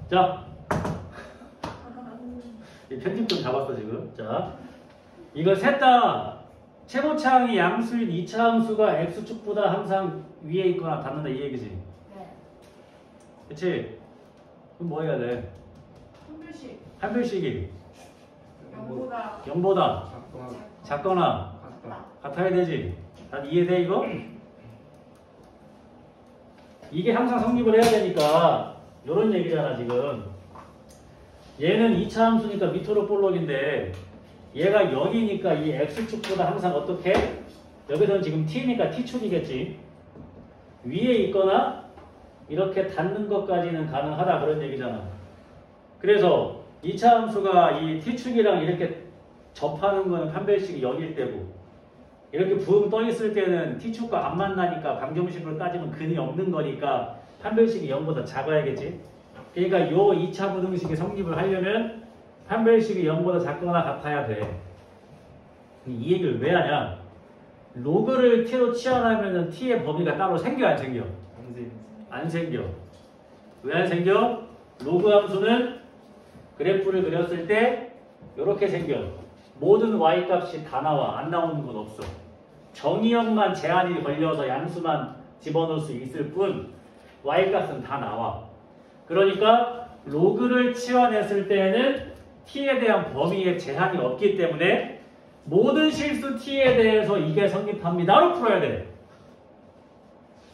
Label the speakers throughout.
Speaker 1: 자, 이 편집 좀 잡았어 지금. 자, 이거 셋 다 최고차항이 양수인 2차 함수가 x축보다 항상 위에 있거나 닿는다 이 얘기지.
Speaker 2: 네.
Speaker 1: 그치? 그럼 뭐 해야 돼?
Speaker 2: 한별씩
Speaker 1: 한 별씩이
Speaker 2: 0보다
Speaker 1: 0보다 작거나 같아야 되지. 다들 이해돼 이거? 이게 항상 성립을 해야 되니까 이런 얘기잖아 지금. 얘는 2차 함수니까 밑으로 볼록인데 얘가 0이니까 이 x축보다 항상 어떻게? 여기서는 지금 t니까 t축이겠지. 위에 있거나 이렇게 닿는 것까지는 가능하다 그런 얘기잖아. 그래서 2차 함수가 이 t축이랑 이렇게 접하는 거는 판별식이 0일 때고 이렇게 붕 떠 있을 때는 t축과 안 만나니까 방정식으로 따지면 근이 없는 거니까 판별식이 0보다 작아야겠지. 그러니까 요 2차 부등식이 성립을 하려면 판별식이 0보다 작거나 같아야 돼. 이 얘기를 왜 하냐? 로그를 t로 치환하면 t의 범위가 따로 생겨 안 생겨? 안 생겨. 왜 안 생겨? 로그 함수는 그래프를 그렸을 때 이렇게 생겨. 모든 y값이 다 나와. 안 나오는 건 없어. 정의역만 제한이 걸려서 양수만 집어넣을 수 있을 뿐 y값은 다 나와. 그러니까 로그를 치환했을 때는 t에 대한 범위에 제한이 없기 때문에 모든 실수 t에 대해서 이게 성립합니다로 풀어야 돼.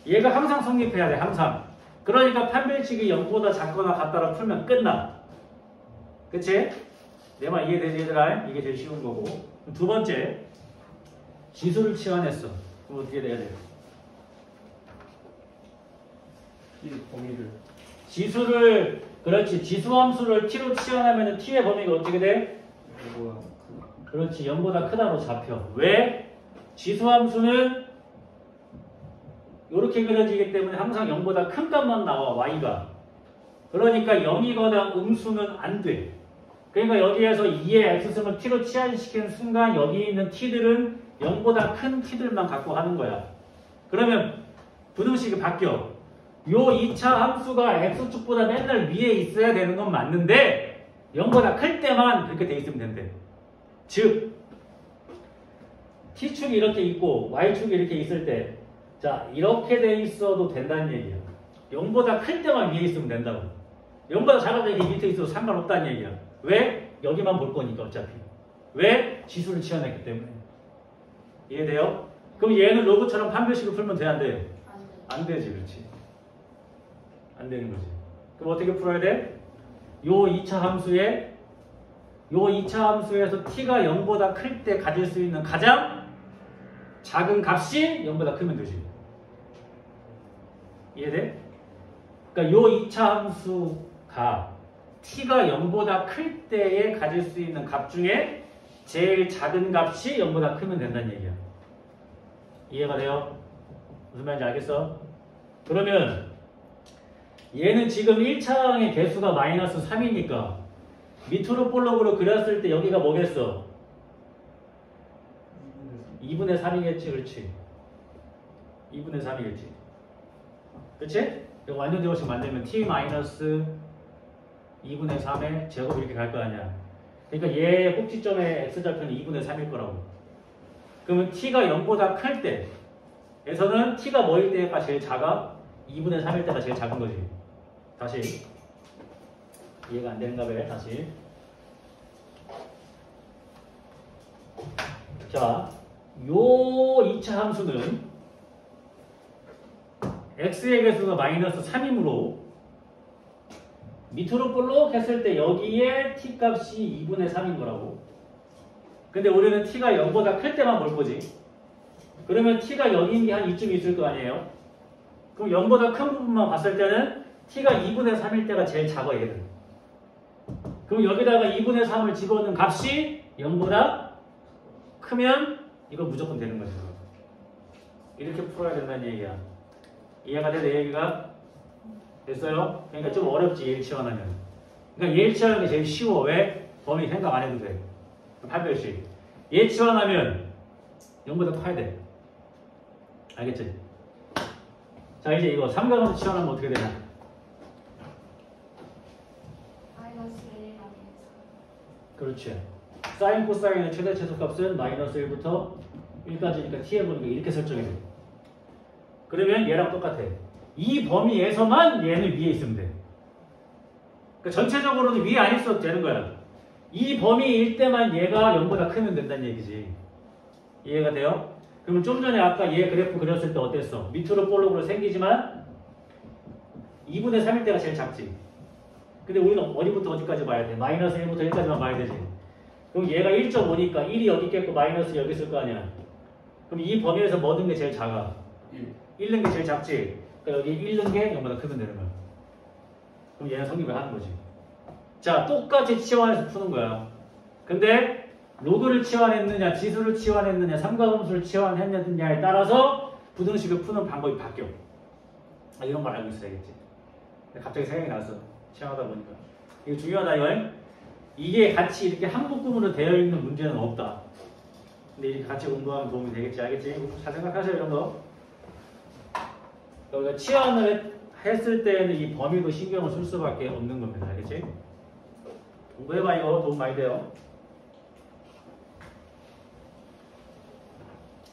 Speaker 1: 얘가 항상 성립해야 돼. 항상. 그러니까 판별식이 0보다 작거나 같다로 풀면 끝나. 그치? 내 말 이해되지 얘들아? 이게 제일 쉬운 거고. 두 번째, 지수를 치환했어. 그럼 어떻게 돼야 돼?
Speaker 3: 이 범위를
Speaker 1: 지수를, 그렇지. 지수함수를 t로 치환하면 t의 범위가 어떻게 돼? 그렇지. 0보다 크다로 잡혀. 왜? 지수함수는 이렇게 그려지기 때문에 항상 0보다 큰 값만 나와. y가. 그러니까 0이거나 음수는 안 돼. 그러니까 여기에서 2의 x승을 t로 치환시키는 순간 여기 있는 t들은 0보다 큰 t들만 갖고 하는 거야. 그러면 부등식이 바뀌어. 요 2차 함수가 x축보다 맨날 위에 있어야 되는 건 맞는데 0보다 클 때만 그렇게 돼 있으면 된대. 즉 t축이 이렇게 있고 y축이 이렇게 있을 때 자 이렇게 돼 있어도 된다는 얘기야. 0보다 클 때만 위에 있으면 된다고. 0보다 작아서 이게 밑에 있어도 상관없다는 얘기야. 왜? 여기만 볼 거니까 어차피. 왜? 지수를 치환했기 때문에. 이해돼요? 그럼 얘는 로그처럼 판별식을 풀면 돼? 안 돼? 안 되지. 그렇지. 안 되는 거지. 그럼 어떻게 풀어야 돼? 요 2차 함수에 요 2차 함수에서 t가 0보다 클 때 가질 수 있는 가장 작은 값이 0보다 크면 되지. 이해돼? 그러니까 요 2차 함수가 t가 0보다 클 때에 가질 수 있는 값 중에 제일 작은 값이 0보다 크면 된다는 얘기야. 이해가 돼요? 무슨 말인지 알겠어? 그러면 얘는 지금 1차항의 개수가 마이너스 3이니까 밑으로 볼록으로 그렸을 때 여기가 뭐겠어? 2분의 3이겠지. 그렇지? 2분의 3이겠지. 그치? 완전 제곱식 만들면 t 마이너스 2분의 3의 제곱 이렇게 갈 거 아니야. 그러니까 얘의 꼭지점의 x좌표는 2분의 3일 거라고. 그러면 t가 0보다 클 때에서는 t가 뭐일 때가 제일 작아? 2분의 3일 때가 제일 작은 거지. 다시. 이해가 안 되는가 봐. 다시. 자, 요 2차 함수는 x의 개수가 마이너스 3이므로 밑으로 볼록 했을 때 여기에 t 값이 2분의 3인 거라고. 근데 우리는 t가 0보다 클 때만 볼 거지. 그러면 t가 0인 게 한 이쯤 있을 거 아니에요? 그럼 0보다 큰 부분만 봤을 때는 t가 2분의 3일 때가 제일 작아 얘는. 그럼 여기다가 2분의 3을 집어넣는 값이 0보다 크면 이거 무조건 되는 거죠. 이렇게 풀어야 된다는 얘기야. 이해가 돼? 내 얘기가? 됐어요? 그러니까 좀 어렵지 얘를 치환하면. 그러니까 얘를 치환하는 게 제일 쉬워. 왜? 범위 생각 안 해도 돼. 8별씩. 얘 치환하면 0보다 커야 돼. 알겠지? 자 이제 이거 삼각함수 치환하면 어떻게 되냐? 그렇지. 사인 코사인의 최대 최소값은 마이너스 1부터 1까지니까 t의 범위가 이렇게 설정이 돼. 그러면 얘랑 똑같아. 이 범위에서만 얘는 위에 있으면 돼. 그러니까 전체적으로는 위에 안 있어도 되는 거야. 이 범위일 때만 얘가 0보다 크면 된다는 얘기지. 이해가 돼요? 그러면 좀 전에 아까 얘 그래프 그렸을 때 어땠어? 밑으로 볼록으로 생기지만 2분의 3일 때가 제일 작지. 근데 우리는 어디부터 어디까지 봐야 돼? 마이너스 1부터 1까지만 봐야 되지. 그럼 얘가 1.5니까 1이 여기 있겠고 마이너스 여기 있을 거 아니야. 그럼 이 범위에서 뭐 넣는 게 제일 작아? 1 넣는 게 제일 작지. 그러니까 여기 1 넣는 게 0보다 크면 되는 거야. 그럼 얘는 성립을 하는 거지. 자, 똑같이 치환해서 푸는 거야. 근데 로그를 치환했느냐, 지수를 치환했느냐, 삼각함수를 치환했느냐에 따라서 부등식을 푸는 방법이 바뀌어. 아, 이런 걸 알고 있어야겠지. 갑자기 생각이 났어. 치환하다 보니까. 이거 중요하다, 이거. 이게 같이 이렇게 한 묶음으로 되어 있는 문제는 없다. 근데 이렇게 같이 공부하면 도움이 되겠지, 알겠지? 잘 생각하세요, 이런 거. 그러니까 치환을 했을 때는 이 범위도 신경을 쓸 수밖에 없는 겁니다, 알겠지? 공부해봐, 이거 도움 많이 돼요.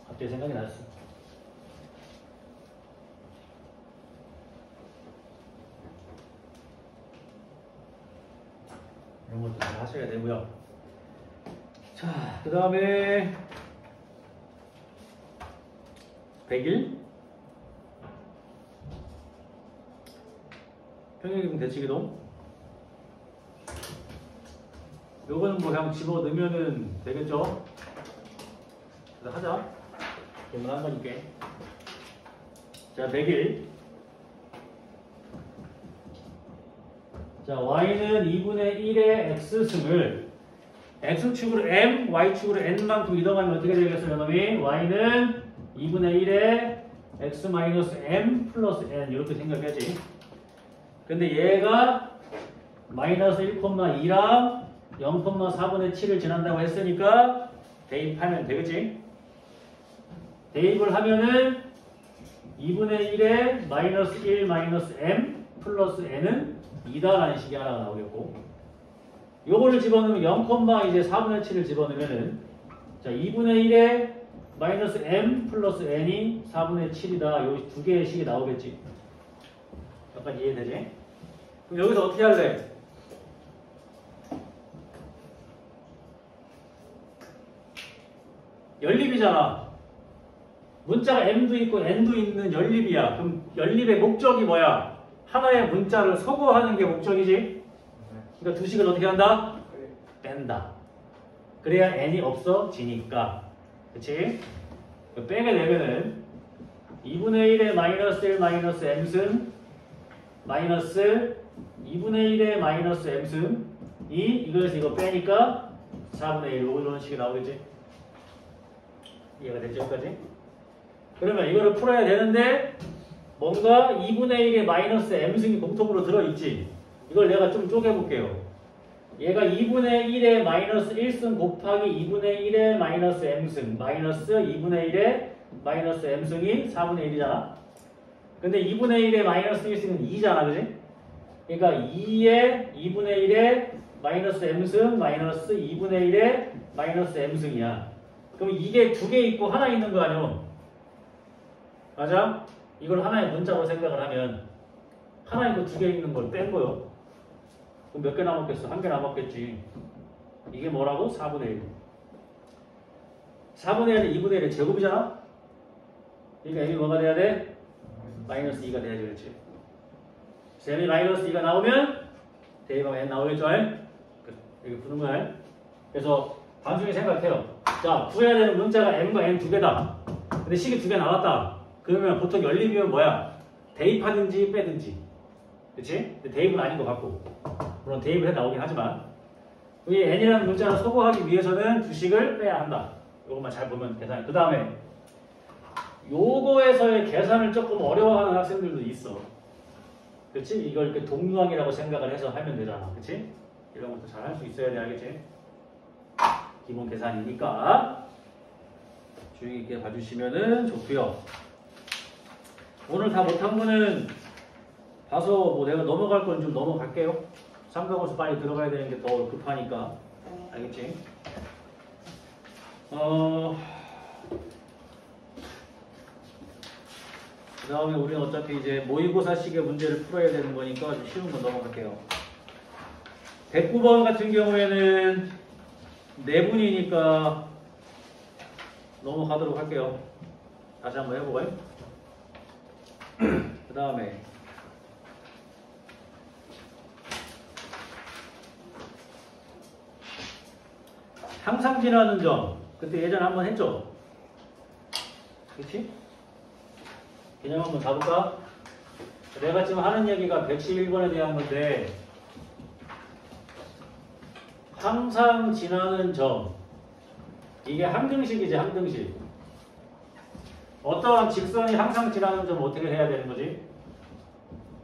Speaker 1: 갑자기 생각이 났어. 이런 것도 잘 하셔야 되고요. 자, 그 다음에 100일 평행이동 대치기동. 요거는 뭐 그냥 집어 넣으면은 되겠죠? 그래서 하자. 그러면 한 거니까. 자, 100일. 자, y는 2분의 1의 x승을 x축으로 m, y축으로 n만큼 이동하면 어떻게 되겠어요, 여러분이? y는 2분의 1의 x-m 플러스 n 이렇게 생각해야지. 근데 얘가 마이너스 1,2랑 0,4분의 7을 지난다고 했으니까 대입하면 되겠지? 대입을 하면은 2분의 1에 마이너스 1 마이너스 m 플러스 n은 2다라는 식이 하나 나오겠고, 요거를 집어넣으면 0, 이제 4분의 7을 집어넣으면은 자 2분의 1에 마이너스 m 플러스 n이 4분의 7이다. 요 두 개의 식이 나오겠지. 약간 이해되지? 그럼 여기서 어떻게 할래? 연립이잖아. 문자가 m도 있고 n도 있는 연립이야. 그럼 연립의 목적이 뭐야? 하나의 문자를 소거하는 게 목적이지. 그러니까 두 식을 어떻게 한다? 뺀다. 그래야 n이 없어지니까. 그치? 빼게 되면은 2분의 1의 마이너스 1 마이너스 m승 마이너스 2분의 1의 마이너스 m승 2 이거에서 이거 빼니까 4분의 1 이런 식이 나오겠지? 이해가 됐죠? 여기까지? 그러면 이거를 풀어야 되는데 뭔가 2분의 1의 마이너스 m승이 공통으로 들어있지? 이걸 내가 좀 쪼개볼게요. 얘가 2분의 1의 마이너스 1승 곱하기 2분의 1의 마이너스 m승 마이너스 2분의 1의 마이너스 m승이 4분의 1이잖아. 근데 2분의 1의 마이너스 1승은 2잖아. 그지? 그러니까 2의 2분의 1의 마이너스 m승 마이너스 2분의 1의 마이너스 m승이야. 그럼 이게 두 개 있고 하나 있는 거 아니야? 맞아? 이걸 하나의 문자로 생각을 하면 하나 있고 두 개 있는 걸 뺀 거요. 그럼 몇 개 남았겠어? 한 개 남았겠지. 이게 뭐라고? 4분의 1. 4분의 1은 2분의 1의 제곱이잖아? 그러니까 m이 뭐가 돼야 돼? 마이너스 2가 돼야지. 그렇지? m이 마이너스 2가 나오면 대입하면 n 나오겠죠? 이렇게 푸는 거야. 그래서 단순히 생각해요. 자, 구해야 되는 문자가 m과 n 두 개다. 근데 식이 두 개 나왔다. 그러면 보통 연립이면 뭐야? 대입하든지 빼든지. 그치? 근데 대입은 아닌 것 같고. 물론 대입을 해 나오긴 하지만. 이 n이라는 문자를 소거하기 위해서는 두 식을 빼야 한다. 이것만 잘 보면 계산해. 그 다음에 요거에서의 계산을 조금 어려워하는 학생들도 있어. 그치? 이걸 이렇게 동류항이라고 생각을 해서 하면 되잖아. 그치? 이런 것도 잘 할 수 있어야 돼. 알겠지? 기본 계산이니까 주의 있게 봐주시면은 좋고요. 오늘 다 못한 거는 봐서 뭐 내가 넘어갈 건 좀 넘어갈게요. 삼각함수 빨리 들어가야 되는 게 더 급하니까. 알겠지? 그 다음에 우리는 어차피 이제 모의고사식의 문제를 풀어야 되는 거니까 좀 쉬운 거 넘어갈게요. 109번 같은 경우에는 네 분이니까 넘어가도록 할게요. 다시 한번 해보고요. 그 다음에 항상 지나는 점. 그때 예전에 한번 했죠? 그치? 개념 한번 가볼까? 내가 지금 하는 얘기가 111번에 대한 건데 항상 지나는 점. 이게 항등식이지, 항등식. 어떠한 직선이 항상 지나는 점 어떻게 해야 되는 거지?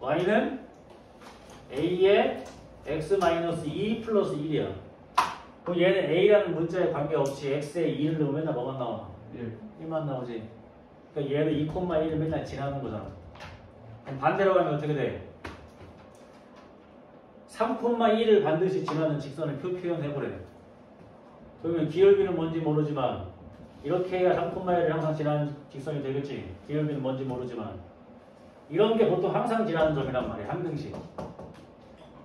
Speaker 1: y는 a의 x-2 플러스 1이야. 그럼 얘는 a라는 문자에 관계없이 x에 2를 넣으면 맨날 뭐만 나와? 1만 나오지. 그러니까 얘는 2,1을 맨날 지나는 거잖아. 그럼 반대로 가면 어떻게 돼? 3,1을 반드시 지나는 직선을 표현해보래. 그러면 기울기는 뭔지 모르지만 이렇게 해야 3,1을 항상 지나는 직선이 되겠지. 기울기는 뭔지 모르지만 이런 게 보통 항상 지나는 점이란 말이야. 항등식.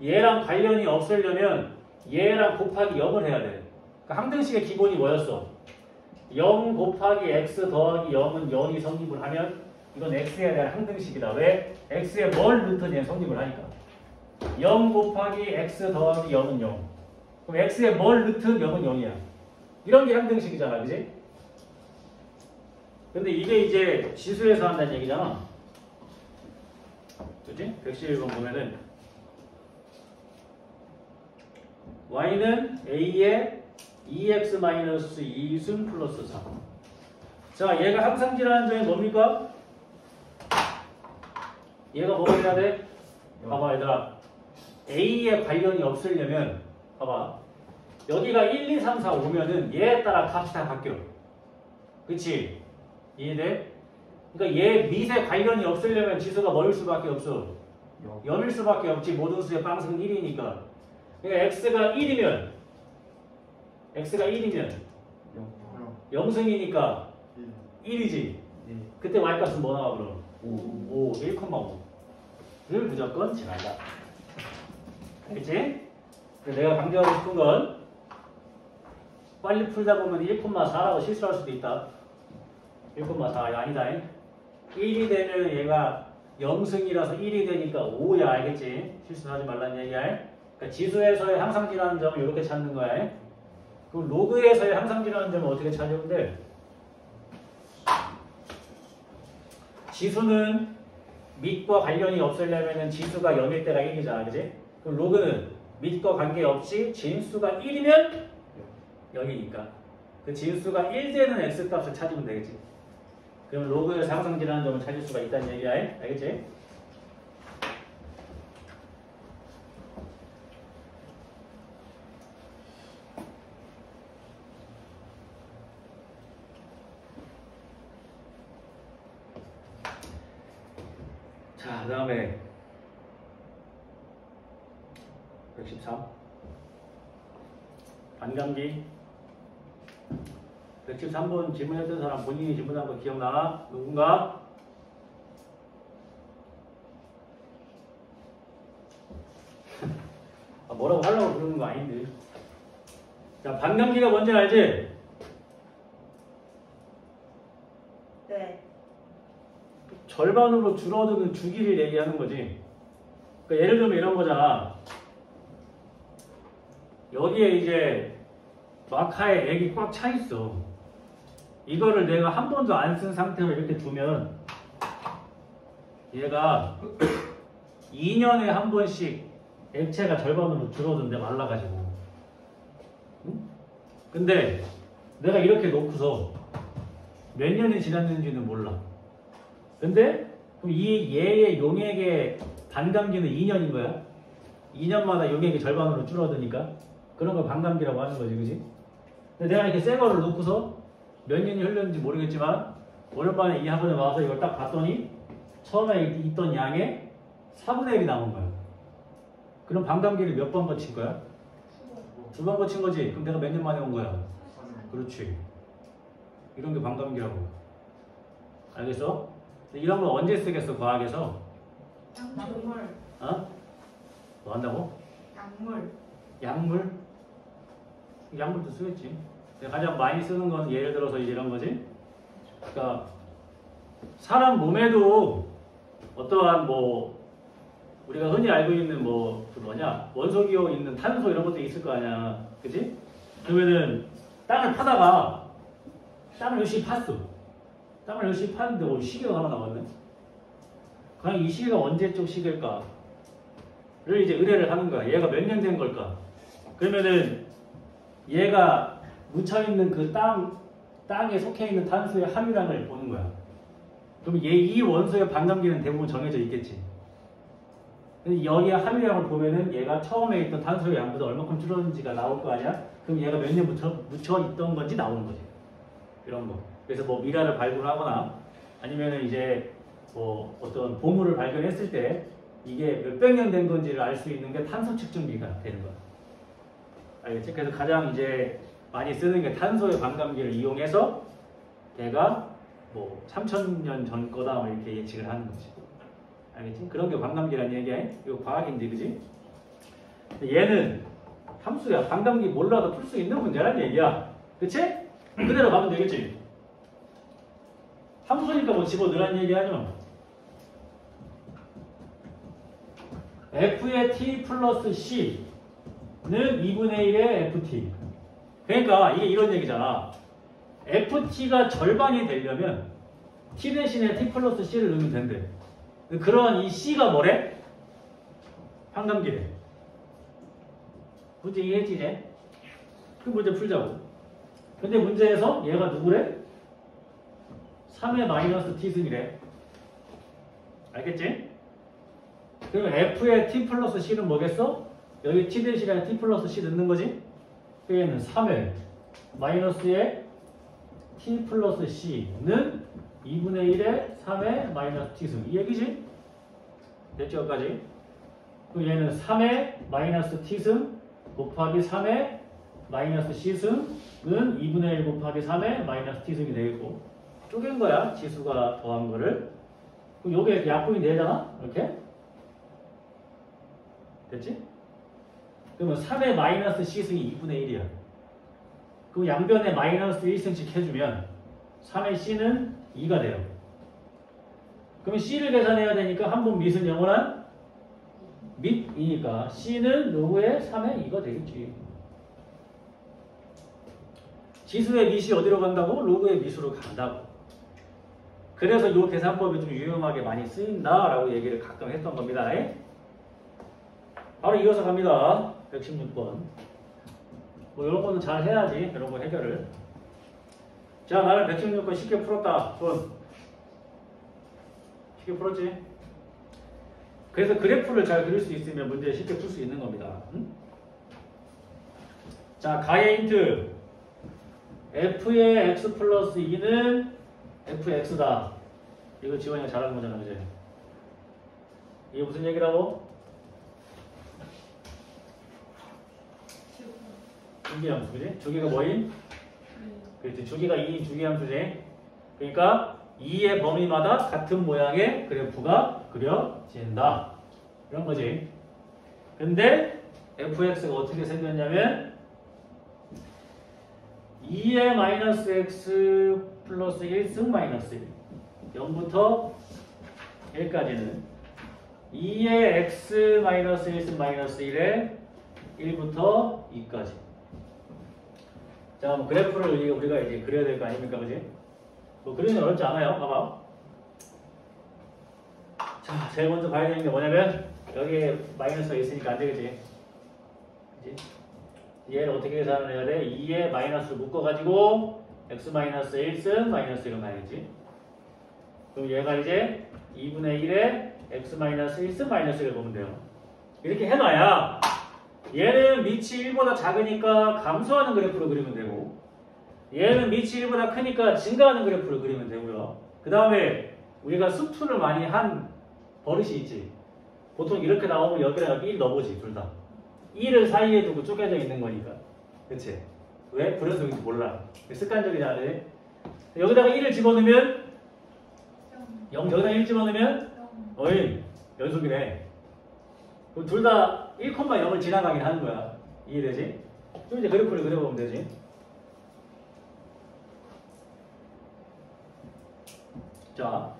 Speaker 1: 얘랑 관련이 없애려면 얘랑 곱하기 0을 해야 돼. 그러니까 항등식의 기본이 뭐였어? 0 곱하기 x 더하기 0은 0이 성립을 하면 이건 x에 대한 항등식이다. 왜? x에 뭘 넣든 얘는 성립을 하니까. 0 곱하기 x 더하기 0은 0. 그럼 x에 뭘 넣든 0은 0이야. 이런 게 항등식이잖아. 그지? 근데 이게 이제 지수에서 한다는 얘기잖아. 그치? 111번 보면은 y는 a의 2x-2승 플러스 4. 자, 얘가 항상 지나는 점이 뭡니까? 얘가 뭐가 돼야 돼? 봐봐 얘들아. a에 관련이 없으려면 봐봐. 여기가 1, 2, 3, 4 오면은 얘에 따라 값이 다 바뀌어. 그치? 이해돼? 그러니까 얘 밑에 관련이 없으려면 지수가 뭐일 수밖에 없어? 0일 수밖에 없지. 모든 수의 빵승 1이니까. 그러니까 x가 1이면 0승이니까 1이지. 그때 y값은 뭐 나와 그럼? 5, 1,5를 무조건 지난다. 알겠지? 내가 강조하고 싶은 건 빨리 풀다 보면 1,4라고 실수할 수도 있다. 1,4 아니다. 1이 되면 얘가 0승이라서 1이 되니까 5야. 알겠지? 실수하지 말라는 얘기야. 그러니까 지수에서의 항상 지나는 점을 이렇게 찾는 거야. 그럼 로그에서의 항상 지나는 점은 어떻게 찾으면 돼? 지수는 밑과 관련이 없으려면 지수가 0일 때가 1이잖아. 그지? 그럼 로그는 밑과 관계없이 진수가 1이면 0이니까 그 진수가 1되는 x값을 찾으면 되겠지. 그러면 로그에서 항상 지나는 점을 찾을 수가 있다는 얘기야. 알겠지? 자, 그 다음에 113 반감기 113번 질문했던 사람 본인이 질문한 거 기억나? 누군가? 뭐라고 하려고 그러는 거 아닌데. 자, 반감기가 뭔지 알지?
Speaker 2: 네.
Speaker 1: 절반으로 줄어드는 주기를 얘기하는 거지. 그러니까 예를 들면 이런 거잖아. 여기에 이제 마카에 액이 꽉 차 있어. 이거를 내가 한 번도 안 쓴 상태로 이렇게 두면 얘가 2년에 한 번씩 액체가 절반으로 줄어든대. 말라가지고. 응? 근데 내가 이렇게 놓고서 몇 년이 지났는지는 몰라. 근데 그럼 이 얘의 용액의 반감기는 2년인 거야. 2년마다 용액이 절반으로 줄어드니까 그런 걸 반감기라고 하는 거지. 그지? 근데 내가 이렇게 새 거를 놓고서 몇 년이 흘렀는지 모르겠지만 오랜만에 이 학원에 와서 이걸 딱 봤더니 처음에 있던 양의 4분의 1이 남은 거야. 그럼 반감기를 몇 번 거친 거야? 두 번 거친 거지. 그럼 내가 몇 년 만에 온 거야? 그렇지. 이런 게 반감기라고. 알겠어? 이런 걸 언제 쓰겠어, 과학에서?
Speaker 2: 약물.
Speaker 1: 어? 뭐 한다고?
Speaker 2: 약물.
Speaker 1: 약물? 약물도 쓰겠지. 근데 가장 많이 쓰는 건 예를 들어서 이런 거지. 그러니까 사람 몸에도 어떠한 뭐 우리가 흔히 알고 있는 뭐 그 뭐냐 원소기호 있는 탄소 이런 것도 있을 거 아니야, 그지? 그러면은 땅을 파다가 땅을 열심히 팠어. 땅을 열심히 파는데 뭐 시계가 하나 나왔네. 그냥 이 시계가 언제적 시계일까를 이제 의뢰를 하는 거야. 얘가 몇 년 된 걸까? 그러면은 얘가 묻혀 있는 그 땅에 속해 있는 탄소의 함유량을 보는 거야. 그럼 이 원소의 반감기는 대부분 정해져 있겠지. 근데 여기에 함유량을 보면은 얘가 처음에 있던 탄소의 양보다 얼마큼 줄었는지가 나올 거 아니야? 그럼 얘가 몇 년 묻혀 있던 건지 나오는 거지. 이런 거. 그래서 뭐 미라를 발굴하거나 아니면은 이제 뭐 어떤 보물을 발견했을 때 이게 몇백 년 된 건지를 알 수 있는 게 탄소 측정기가 되는 거야. 알겠지? 그래서 가장 이제 많이 쓰는 게 탄소의 반감기를 이용해서 걔가 뭐 3000년 전 거다 뭐 이렇게 예측을 하는 거지. 알겠지? 그런 게 반감기라는 얘기야. 이거 과학인데, 그지? 얘는 함수야. 반감기 몰라도 풀 수 있는 문제란 얘기야. 그치? 그대로 가면 되겠지? 함수니까 뭐 집어넣으란 얘기 하죠. f의 t 플러스 c는 2분의 1의 ft. 그러니까 이게 이런 얘기잖아. ft가 절반이 되려면 t 대신에 t 플러스 c를 넣으면 된대. 그러한 이 c가 뭐래? 반감기래. 문제 이해했지 이제? 그 문제 풀자고. 근데 문제에서 얘가 누구래? 3의 마이너스 t승이래. 알겠지? 그러면 f의 t 플러스 c는 뭐겠어? 여기 t 대신에 t 플러스 c 넣는 거지? 얘는 3의 마이너스의 t 플러스 c는 2분의 1의 3의 마이너스 t승. 이 얘기지? 됐죠? 여기까지? 그럼 얘는 3의 마이너스 t승 곱하기 3의 마이너스 c승은 2분의 1 곱하기 3의 마이너스 t승이 되겠고, 쪼갠 거야. 지수가 더한 거를. 그럼 요게 약분이 되잖아? 이렇게? 됐지? 그러면 3의 마이너스 c승이 2분의 1이야. 그럼 양변에 마이너스 1승씩 해주면 3의 c는 2가 돼요. 그러면 c를 계산해야 되니까 한 번 밑은 영원한 밑이니까 c는 로그의 3의 2가 되겠지. 지수의 밑이 어디로 간다고? 로그의 밑으로 간다고. 그래서 이 계산법이 좀 유용하게 많이 쓰인다라고 얘기를 가끔 했던 겁니다. 바로 이어서 갑니다. 116번. 뭐 이런 거는 잘 해야지. 이런 거 해결을. 자, 나는 116번 쉽게 풀었다. 손. 쉽게 풀었지? 그래서 그래프를 잘 그릴 수 있으면 문제 쉽게 풀 수 있는 겁니다. 응? 자, 가의 힌트. f의 x 플러스 2는 fx다. 이거 지원이가 잘하는 거잖아, 그지? 이게 무슨 얘기라고? 주기함수, 그지? 주기가 뭐임? 그렇지. 주기가 2인 주기함수지. 그러니까 2의 범위마다 같은 모양의 그래프가 그려진다. 이런 거지. 근데 fx가 어떻게 생겼냐면 2의 마이너스 x 플러스 1승 마이너스 1. 0부터 1까지는 2의 x 마이너스 1승 마이너스 1에 1부터 2까지. 자, 뭐 그래프를 우리가 이제 그려야 될 거 아닙니까, 그지? 뭐 그리는 어렵지 않아요. 봐봐. 자, 제일 먼저 봐야 되는 게 뭐냐면 여기에 마이너스가 있으니까 안 되겠지. 그지? 얘를 어떻게 계산을 해야 돼? 2에 마이너스를 묶어가지고 x 마이너스 1승 마이너스 1을 가야지. 그럼 얘가 이제 2분의 1에 x 마이너스 1승 마이너스 1을 보면 돼요. 이렇게 해놔야 얘는 밑이 1보다 작으니까 감소하는 그래프를 그리면 되고, 얘는 밑이 1보다 크니까 증가하는 그래프를 그리면 되고요. 그 다음에 우리가 수투를 많이 한 버릇이 있지. 보통 이렇게 나오면 여기랑 여기 1 넣어보지, 둘 다. 1을 사이에 두고 쪼개져 있는 거니까. 그치? 왜? 불연속인지 몰라. 습관적이잖아. 그치? 여기다가 1을 집어넣으면 0, 여기다 1 집어넣으면 어이 연속이네. 그럼 둘 다 1,0을 지나가긴 하는 거야. 이해되지? 그럼 이제 그래프를 그려보면 되지. 자,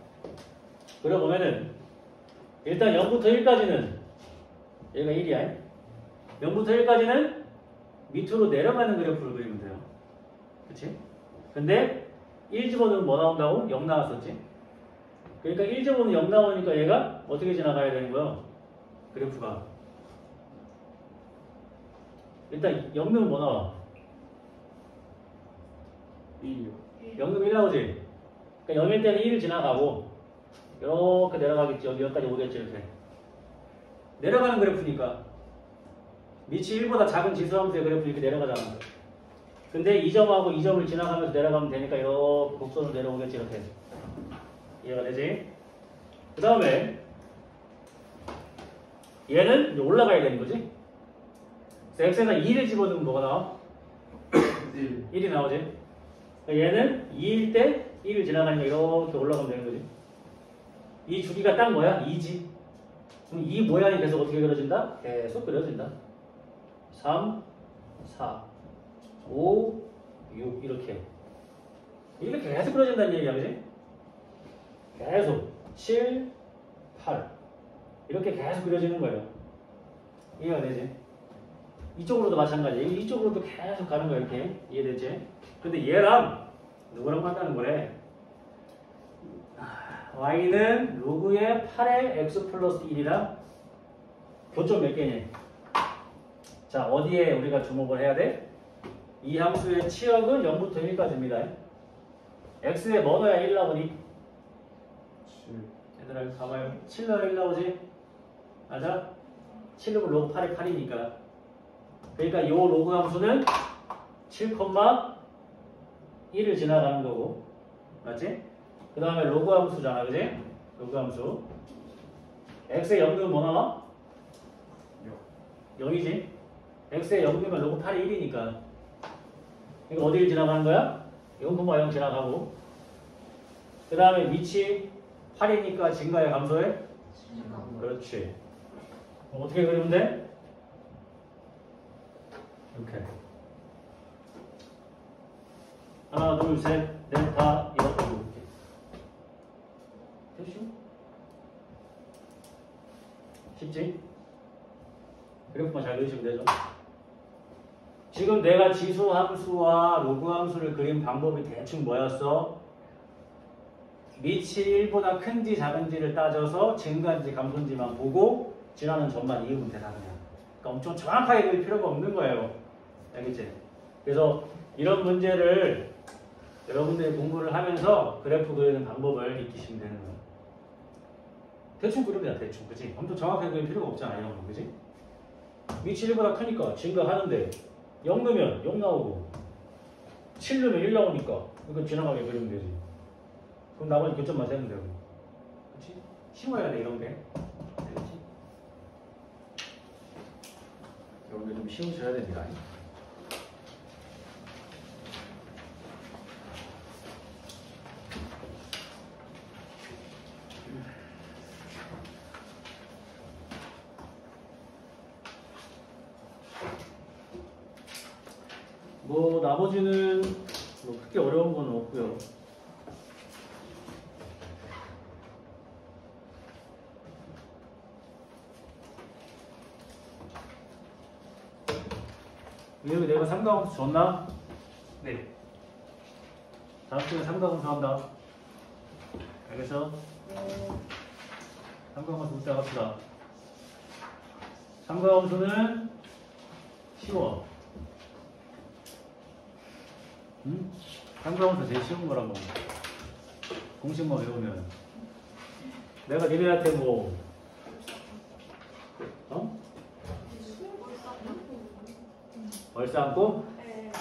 Speaker 1: 그려보면은 일단 0부터 1까지는 얘가 1이야. 0부터 1까지는 밑으로 내려가는 그래프를 그리면 돼요. 그치? 근데 1 집어넣으면 뭐 나온다고? 0 나왔었지? 그러니까 1 집어넣으면 0 나오니까 얘가 어떻게 지나가야 되는 거야? 그래프가. 일단 0 넣으면 뭐 나와?
Speaker 3: 1이요.
Speaker 1: 0 넣으면 1 나오지? 그러니까 0일 때는 1을 지나가고 이렇게 내려가겠지. 여기까지 오겠지. 이렇게. 내려가는 그래프니까 밑이 1보다 작은 지수함수의 그래프 이렇게 내려가잖아. 근데 2점하고 2점을 지나가면서 내려가면 되니까 이렇게 곡선으로 내려오겠지. 이렇게. 이해가 되지? 그 다음에 얘는 이제 올라가야 되는 거지. 그래서 x에다 2를 집어넣으면 뭐가 나와? 1이 나오지. 그러니까 얘는 2일 때 1을 지나가니까 이렇게 올라가면 되는 거지. 이 주기가 딱 뭐야? 2지. 그럼 이 모양이 계속 어떻게 그려진다? 계속 그려진다. 3, 4, 5, 6 이렇게. 이렇게 계속 그려진다는 얘기야. 그지? 계속 7, 8 이렇게 계속 그려지는 거예요. 이해가 되지? 이쪽으로도 마찬가지. 이쪽으로도 계속 가는 거야. 이렇게. 이해되지? 근데 얘랑 누구랑 같다는 거래? y는 로그의 8의 x 플러스 1이랑 교점 몇 개니? 자, 어디에 우리가 주목을 해야 돼? 이 함수의 치역은 0부터 1까지입니다. x에 뭐 넣어야 1 나오니?
Speaker 3: 7.
Speaker 1: 얘들아, 봐봐요. 7 넣어야 1 나오지? 맞아? 7 넣으면 로그 8이 8이니까. 그러니까 이 로그 함수는 7,1을 지나가는 거고. 맞지? 그 다음에 로그 함수잖아. 그지? 로그 함수. x에 0 넣으면 뭐 나와? 0이지? x에 0 넣으면 로그 8이 1이니까. 이거 어디를 지나가는 거야? 0,0 지나가고. 그 다음에 위치 8이니까 증가해 감소해? 그렇지. 어떻게 그리면 돼? 이렇게. 하나, 둘, 셋, 넷, 다 이렇게 그려볼게. 됐죠? 쉽지? 그래프만 잘 그리시면 되죠? 지금 내가 지수 함수와 로그 함수를 그린 방법이 대충 뭐였어? 밑이 1보다 큰지 작은지를 따져서 증가인지 감소인지만 보고 지나는 점만 이으면 되다 그냥. 그러니까 엄청 정확하게 그릴 필요가 없는 거예요. 알겠지? 그래서 이런 문제를 여러분들이 공부를 하면서 그래프 그리는 방법을 익히시면 되는 거예요. 대충 그리면 돼, 대충. 그치? 엄청 정확하게 그릴 필요가 없잖아, 이런 거. 그치? 밑이 1보다 크니까 증가하는데 0 넣으면 0 나오고 7 넣으면 1 나오니까 이거 지나가게 그리면 되지. 그럼 나머지 교점만 세면 되고. 그치? 쉬워야 돼, 이런 게. 알겠지? 여러분들 좀 쉬우셔야 됩니다. 뭐 나머지는 뭐 크게 어려운 건 없고요. 여기 내가 삼각함수 줬나? 네. 다음 주에 삼각함수 한다. 알겠어? 삼각함수 묻자 갑시다. 삼각함수는 쉬워. 응? 삼각함수 제일 쉬운 거란 거. 공식만 외우면. 내가 니네한테 뭐, 어? 얼싸안고?
Speaker 2: 네.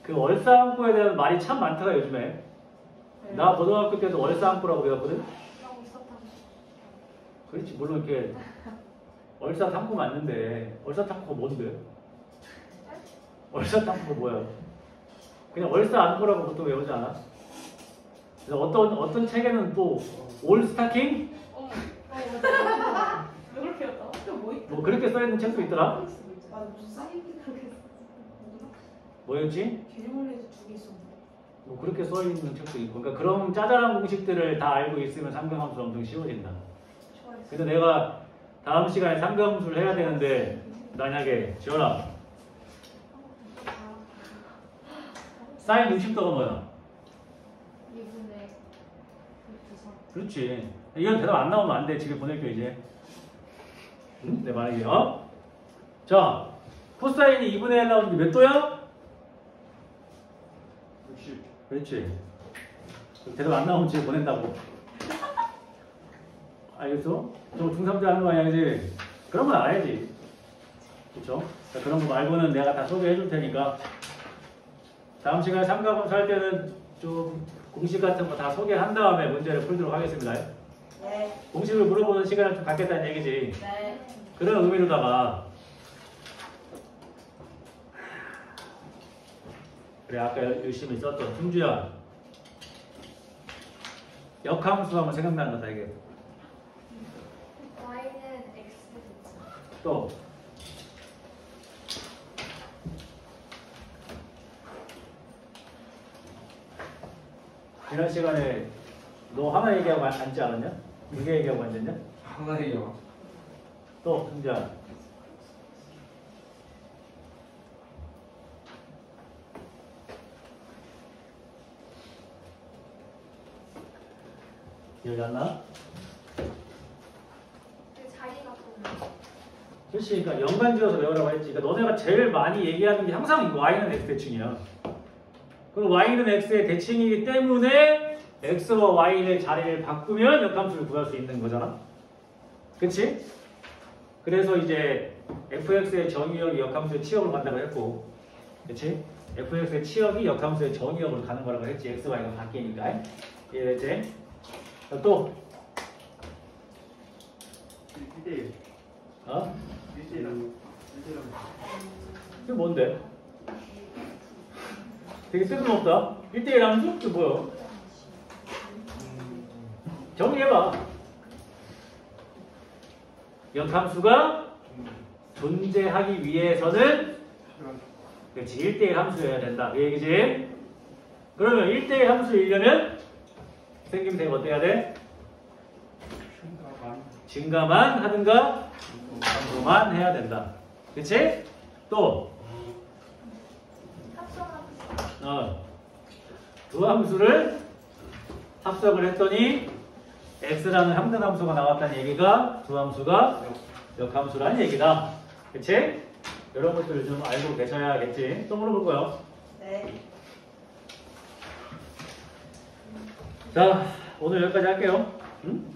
Speaker 1: 그 얼싸안고에 대한 말이 참 많더라 요즘에. 나 고등학교 때도 얼싸안고라고 배웠거든? 그렇지, 물론 이렇게 얼싸안고 맞는데 얼싸안고가 뭔데? 월사 땅콩 뭐야? 그냥 월사 안고라고 보통 외우지 않아? 그래서 어떤 책에는 또 올 스타킹?
Speaker 2: 맞아. 왜 그렇게 했다? 또뭐 있다?
Speaker 1: 뭐 그렇게 써있는 책도 있더라?
Speaker 2: 맞아, 무슨 사이비 그렇게 했어.
Speaker 1: 뭐였지?
Speaker 2: 개념원에서 2개 있었는데.
Speaker 1: 뭐 그렇게 써있는 책도 있고 그러니까 그런 짜잘한 공식들을 다 알고 있으면 삼경함수 엄청 쉬워진다.
Speaker 2: 좋아했어.
Speaker 1: 근데 내가 다음 시간에 삼경함수를 해야 되는데 만약에 지원아 사인 60도가 뭐야?
Speaker 2: 2분의 53.
Speaker 1: 그렇지. 이건 대답 안 나오면 안 돼. 집에 보낼게 이제. 응? 내 말이에요. 어? 자, 코사인이 2분의 1 나오는 게 몇 도야?
Speaker 3: 60.
Speaker 1: 그렇지. 대답 안 나오면 집에 보낸다고. 알겠어? 저 중3때 하는 거 아니야, 그지? 그런 건 알아야지. 그쵸? 그런 거 말고는 내가 다 소개해 줄 테니까. 다음 시간에 삼가검사 할 때는 좀 공식 같은 거 다 소개한 다음에 문제를 풀도록 하겠습니다.
Speaker 2: 네.
Speaker 1: 공식을 물어보는 시간을 좀 갖겠다는 얘기지.
Speaker 2: 네.
Speaker 1: 그런 의미로다가 그래 아까 열심히 썼던 승주야 역함수 하면 생각나는 거다 이게.
Speaker 2: y는 x 됐죠.
Speaker 1: 또 지난 시간에 너 하나 얘기하고 앉지 않았냐? 2개 얘기하고 앉았냐?
Speaker 3: 하나예요.
Speaker 1: 또 승주야 기억이 안 나?
Speaker 2: 자기가 또
Speaker 1: 그렇지, 그러니까 연관지어서 외우라고 했지. 그러니까 너네가 제일 많이 얘기하는 게 항상 y는 x 대칭이야. 그럼 y는 x의 대칭이기 때문에 x와 y의 자리를 바꾸면 역함수를 구할 수 있는 거잖아. 그렇지? 그래서 이제 fx의 정의역이 역함수의 치역으로 간다고 했고, 그렇지? fx의 치역이 역함수의 정의역으로 가는 거라고 했지. x, y가 바뀌니까. 이해됐지? 또
Speaker 3: 1대1.
Speaker 1: 어?
Speaker 3: 1대1.
Speaker 1: 그게 뭔데? 되게 뜬금없다. 1대1 함수? 그게 뭐야? 정리해봐. 역함수가 존재하기 위해서는 그렇지 1대1 함수여야 된다. 그 얘기지? 그러면 1대1 함수이려면 생김새가 어때야 돼? 증가만 하든가 감소만 해야 된다. 그치? 또 두 함수를 합성을 했더니 x라는 함등함수가 나왔다는 얘기가 두 함수가 역함수라는 얘기다. 그치? 이런 것들을 좀 알고 계셔야겠지. 또 물어볼 거요.
Speaker 2: 네.
Speaker 1: 자, 오늘 여기까지 할게요. 응?